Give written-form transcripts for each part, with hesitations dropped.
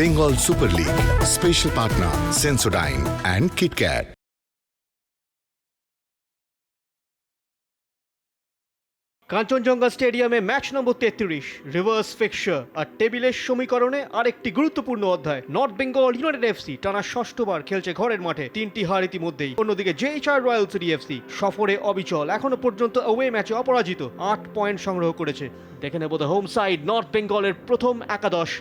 Bengal Super League. Special partner Sensodyne and KitKat. Kanchenjunga স্টেডিয়ামে match নম্বর 33, reverse fixture আর টেবিলের সমীকরণে আরেকটি গুরুত্বপূর্ণ অধ্যায়। নর্থ বেঙ্গল ইউনাইটেড এফসি টানা ষষ্ঠবার খেলছে ঘরের মাঠে, 3টি হার ইতিমধ্যেই। অন্যদিকে জেএইচআর রয়্যাল সিটি এফসি সফরে অবিচল, এখনো পর্যন্ত অ্যাওয়ে ম্যাচে অপরাজিত, 8 পয়েন্ট সংগ্রহ করেছে। দেখে নেব দ্য হোম সাইড নর্থ বেঙ্গলের প্রথম একাদশ।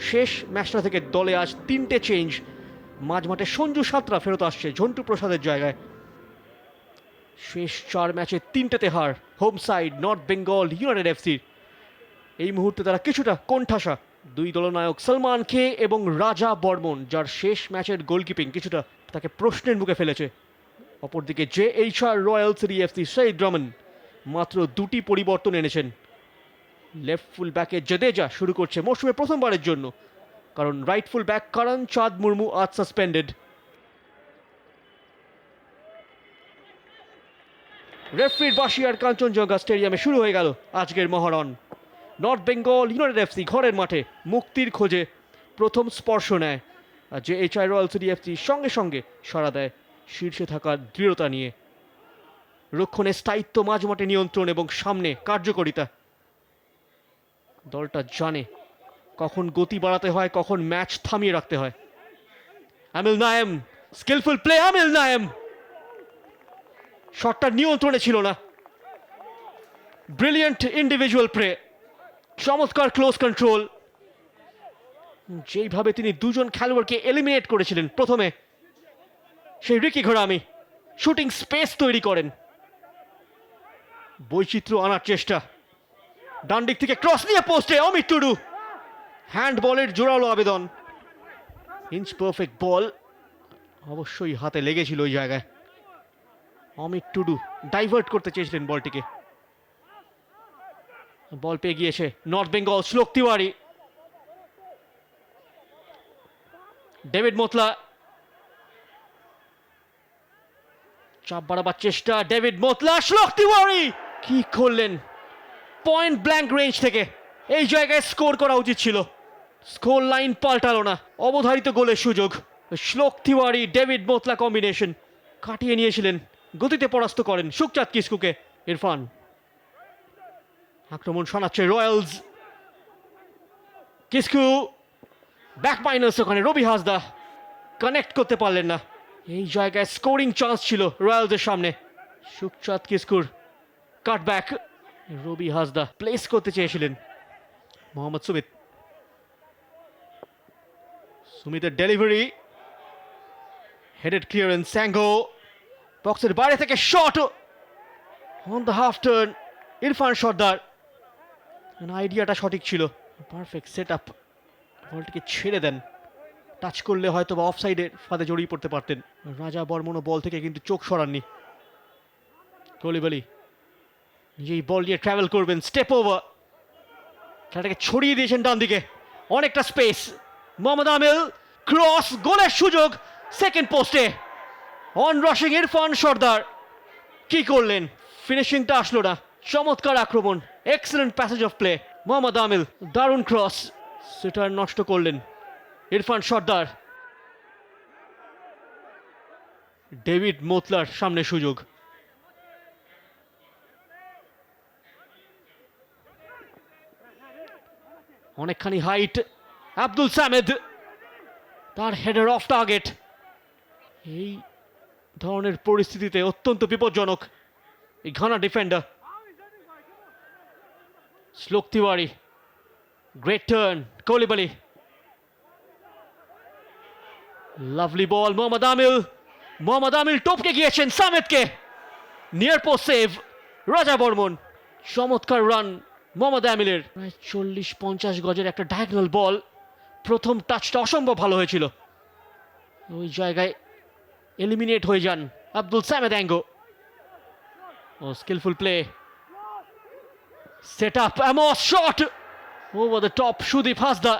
শেষ ম্যাচটা থেকে দলে আজ 3টে চেঞ্জ। মাঝমাঠে সঞ্জু সাঁতরা ফেরত আসছে ঝন্টু প্রসাদের জায়গায়। শেষ 4 ম্যাচে 3টেতে হার home side North Bengal United এফসির। এই মুহূর্তে তারা কিছুটা কোণঠাসা। দুই দলনায়ক সলমান খে এবং রাজা বর্মন, যার শেষ ম্যাচের গোলকিপিং কিছুটা তাকে প্রশ্নের মুখে ফেলেছে। অপরদিকে জেএইচআর রয়্যাল সিটি এফসি শহীদ রমন মাত্র 2টি পরিবর্তন এনেছেন। লেফট ফুল ব্যাকে জাদেজা শুরু করছে মৌসুমে প্রথমবারের জন্য, কারণ রাইট ফুল ব্যাক করণ চাঁদ মুর্মু আজ সাসপেন্ডেড। রেফরির বাঁশিয়ার কাঞ্চনজঙ্ঘা স্টেডিয়ামে শুরু হয়ে গেল আজকের মহরণ। নর্থ বেঙ্গল ইউনাইটেড এফসি ঘরের মাঠে মুক্তির খোঁজে প্রথম স্পর্শ নেয়, আর জেএইচআর রয়্যাল সিটি এফসি সঙ্গে সঙ্গে সাড়া দেয় শীর্ষে থাকার দৃঢ়তা নিয়ে। রক্ষণে স্থায়িত্ব, মাঝমাঠে নিয়ন্ত্রণ এবং সামনে কার্যকরিতা। দলটা জানে কখন গতি বাড়াতে হয়, কখন ম্যাচ থামিয়ে রাখতে হয়। আমিল নায়েম, স্কিলফুল প্লে আমিল নায়েম। শটটা নিয়ন্ত্রণে ছিল না। ব্রিলিয়েন্ট ইন্ডিভিজুয়াল প্লে, চমৎকার ক্লোজ কন্ট্রোল। যেইভাবে তিনি দুজন খেলোয়াড়কে এলিমিনেট করেছিলেন প্রথমে, সেই রিকি ঘরামি শুটিং স্পেস তৈরি করেন। বৈচিত্র্য আনার চেষ্টা, ডান দিক থেকে ক্রস নিয়ে পোস্টে অমিত টুডু। হ্যান্ড বলের জোরালো আবেদন, ইঞ্চ পারফেক্ট বল, অবশ্যই হাতে লেগেছিল ওই জায়গায়। অমিত টুডু ডাইভার্ট করতে চেয়েছিলেন বলটিকে, বল পেয়ে গিয়েছে নর্থ বেঙ্গল। শ্লোক তিওয়ারি, ডেভিড মোতলা, চাপ বাড়াবার চেষ্টা, ডেভিড মোতলা, শ্লোক তিওয়ারি কি করলেন পয়েন্ট ব্ল্যাঙ্ক রেঞ্জ থেকে। এই জায়গায় স্কোর করা উচিত ছিল, স্কোর লাইন পাল্টালো না, অবধারিত গোলের সুযোগ। শ্লোক তিওয়ারি ডেভিড মোতলা কম্বিনেশন কাটিয়ে নিয়েছিলেন, গতিতে পরাস্ত করেন সুখচাঁদ কিস্কুকে। ইরফান, আক্রমণ শোনাচ্ছে রয়্যালস। কিস্কু ব্যাক মাইনাস, ওখানে রবি হাসদা কানেক্ট করতে পারলেন না। এই জায়গায় স্কোরিং চান্স ছিল রয়্যালসের সামনে। সুখচাঁদ কিস্কুর কাটব্যাক, রবি হাসদা প্লেস করতে চেয়েছিলেন। মোহাম্মদ সুমিতের ডেলিভারি, হেডেড ক্লিয়ারেন্স, স্যাঙ্গো বক্সের বাইরে থেকে shot on the half turn. Irfan Sardar, আইডিয়াটা সঠিক ছিল, পারফেক্ট সেট আপ। বলটিকে ছেড়ে দেন, টাচ করলে হয়তো বা অফসাইডের ফাঁদে জড়িয়ে পড়তে পারতেন। রাজা বর্মনও বল থেকে কিন্তু চোখ সরাননি। কলিবালি নিজেই বল নিয়ে ট্রাভেল করবেন, স্টেপ ওভার, খেলাটাকে ছড়িয়ে দিয়েছেন ডান দিকে, অনেকটা স্পেস। মোহাম্মদ আমিল, ক্রস, গোলের সুযোগ সেকেন্ড পোস্টে। অন রাশিং ইরফান সর্দার, কি করলেন, ফিনিশিংটা আসলো না। চমৎকার আক্রমণ, excellent passage of play. Mohammad Aamil দারুণ ক্রস, সেটা নষ্ট করলেন ইরফান সর্দার। ডেভিড মোতলার সামনে সুযোগ, অনেকখানি হাইট। আব্দুল সামেদ, তার হেডার অফ টার্গেট। এই ধরনের পরিস্থিতিতে অত্যন্ত বিপজ্জনক এই ঘানা ডিফেন্ডার। শ্লোক তিওয়ারি, গ্রেট টার্ন, কলিবালি, লাভলি বল। মোহাম্মদ আমিল টপকে গিয়েছেন সামেদকে, নিয়ার পোস্ট সেভ রাজা বর্মন। চমৎকার রান মোহাম্মদ আমিলের, প্রায় 40-50 গজের একটা ডায়াগোনাল বল। প্রথম টাচটা অসম্ভব ভালো হয়েছিল, ওই জায়গায় এলিমিনেট হয়ে যান আব্দুল সামেদ অ্যাঙ্গো। ও স্কিলফুল প্লে, সেট আপ, অ্যামস shot over the top. Sudip Hansda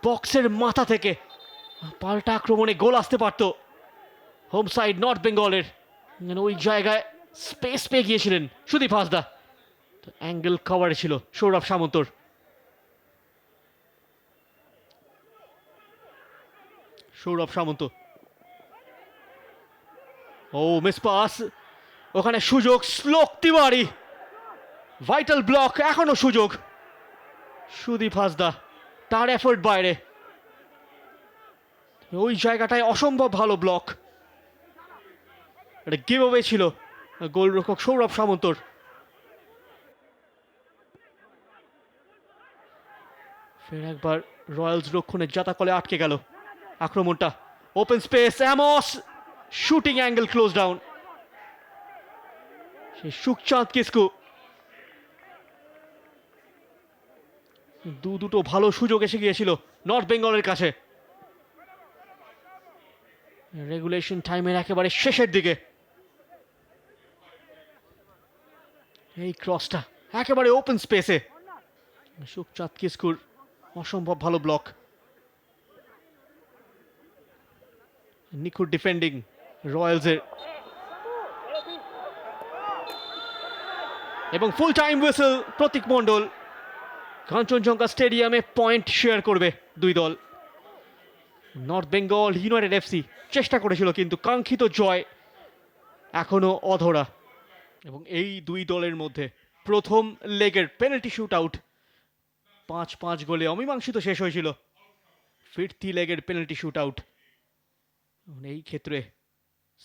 বক্সের মাথা থেকে পাল্টা আক্রমণে গোল আসতে পারত হোম সাইড নর্থ বেঙ্গলের। ওই জায়গায় স্পেস পেয়ে গিয়েছিলেন সুদীপ হাসদা, অ্যাঙ্গেল কভারে ছিল সৌরভ সামন্তর। সৌরভ সামন্ত। ও মিস পাস, ওখানে সুযোগ, শ্লোক তিওয়ারি ভাইটাল ব্লক, এখনো সুযোগ। সুদীপ হাসদা, তার এফোর্ট বাইরে, ওই জায়গাটায় অসম্ভব ভালো ব্লক। এটা গিভ অ্যাওয়ে ছিল গোলরক্ষক সৌরভ সামন্তর। ফের একবার রয়্যালস রক্ষণের জাতাকলে আটকে গেল আক্রমণটা। ওপেন স্পেস, অ্যামস, শুটিং অ্যাঙ্গেল ক্লোজ ডাউন। সেই সুখচাঁদ কিসকু, দুটো ভালো সুযোগ এসে গিয়েছিল নর্থ বেঙ্গলের কাছে রেগুলেশন টাইমের একেবারে শেষের দিকে। এই ক্রসটা একেবারে ওপেন স্পেসে, সুখচাঁদ কিস্কুর অসম্ভব ভালো ব্লক। নিখুঁত ডিফেন্ডিং রয়্যালসের, এবং ফুল টাইম হুইসেল প্রতীক মণ্ডল। কাঞ্চনজঙ্ঘা স্টেডিয়ামে পয়েন্ট শেয়ার করবে দুই দল। নর্থ বেঙ্গল ইউনাইটেড এফসি চেষ্টা করেছিল, কিন্তু কাঙ্ক্ষিত জয় এখনো অধরা। এবং এই দুই দলের মধ্যে প্রথম লেগের পেনাল্টি শুট আউট 5-5 গোলে অমীমাংসিত শেষ হয়েছিল। ফিরতি লেগের পেনাল্টি শুট আউট, এই ক্ষেত্রে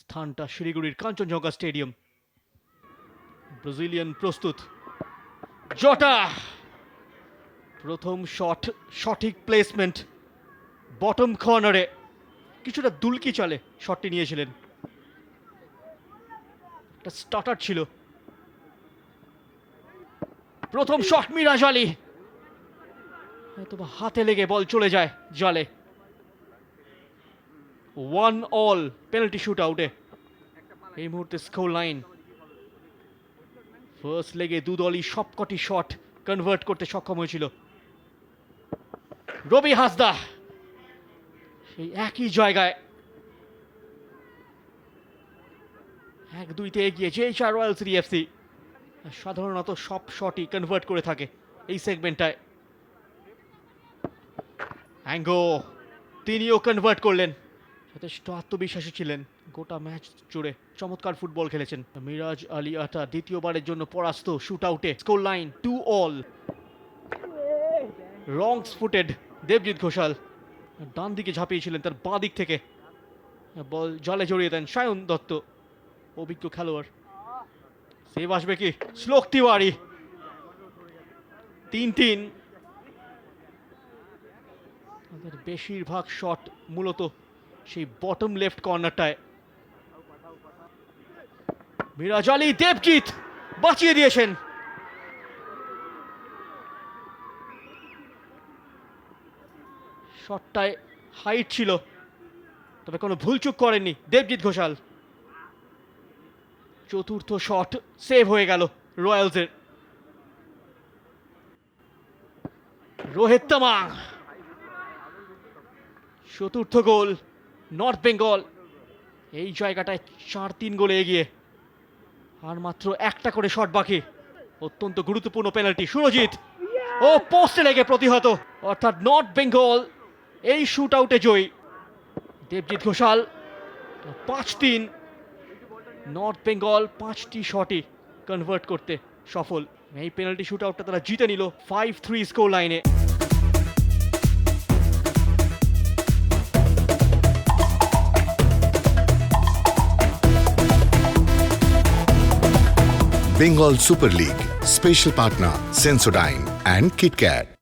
স্থানটা শিলিগুড়ির কাঞ্চনজঙ্ঘা স্টেডিয়াম। ব্রাজিলিয়ান প্রস্তুত, জটা প্রথম শট, সঠিক প্লেসমেন্ট, বটম কর্নারে কিছুটা দুলকি চালে শটটি নিয়েছিলেন। একটা স্টার্টার ছিল। প্রথম শট মিরাজ আলী, হয়তো হাতে লেগে বল চলে যায় জালে। 1-1 পেনাল্টি শুট আউটে এই মুহূর্তে স্কোর লাইন। ফার্স্ট লেগে দু দলই সবকটি শট কনভার্ট করতে সক্ষম হয়েছিল। রবি হাসদা সেই একই জায়গায় 1-2-তে এগিয়ে যেয়েছে রয়্যালস এফসি। সাধারণত সব শটই কনভার্ট করে থাকে এই সেগমেন্টটায়। অ্যাঙ্গো, তিনিও কনভার্ট করলেন। যথেষ্ট আত্মবিশ্বাসী ছিলেন, গোটা ম্যাচ জুড়ে চমৎকার ফুটবল খেলেছেন। মিরাজ আলী আটা দ্বিতীয়বারের জন্য পরাস্ত শুট আউটে। Score line 2-2। Wrong footed Debjit Ghoshal ডান দিকে ঝাঁপিয়েছিলেন, তার বাঁ দিক থেকে বল জালে জড়িয়ে দেন সায়ন দত্ত, অভিজ্ঞ খেলোয়াড়। সেভ আসবে কি? শ্লোক তিওয়ারি। 3-3। তাদের বেশিরভাগ শট মূলত সেই বটম লেফট কর্নারটায়। মিরাজ আলী, দেবজিৎ বাঁচিয়ে দিয়েছেন। শটটায় হাইট ছিল, তবে কোনো ভুলচুক করেননি দেবজিৎ ঘোষাল। চতুর্থ শট সেভ হয়ে গেল রয়্যালসের। রোহিত তামাং, চতুর্থ গোল নর্থ বেঙ্গল। এই জায়গাটায় 4-3 গোলে এগিয়ে, আর মাত্র একটা করে শট বাকি। অত্যন্ত গুরুত্বপূর্ণ পেনাল্টি। সুরজিৎ, ও পোস্টে লেগে প্রতিহত, অর্থাৎ নর্থ বেঙ্গল এই শুট আউটে জয়ী। দেবজিৎ ঘোষাল। 5-3। নর্থ বেঙ্গল 5টি শটই কনভার্ট করতে সফল। এই পেনাল্টি শুট আউটটা তারা জিতে নিল 5-3 স্কোর লাইনে। Bengal Super League. Special partner Sensodyne and KitKat.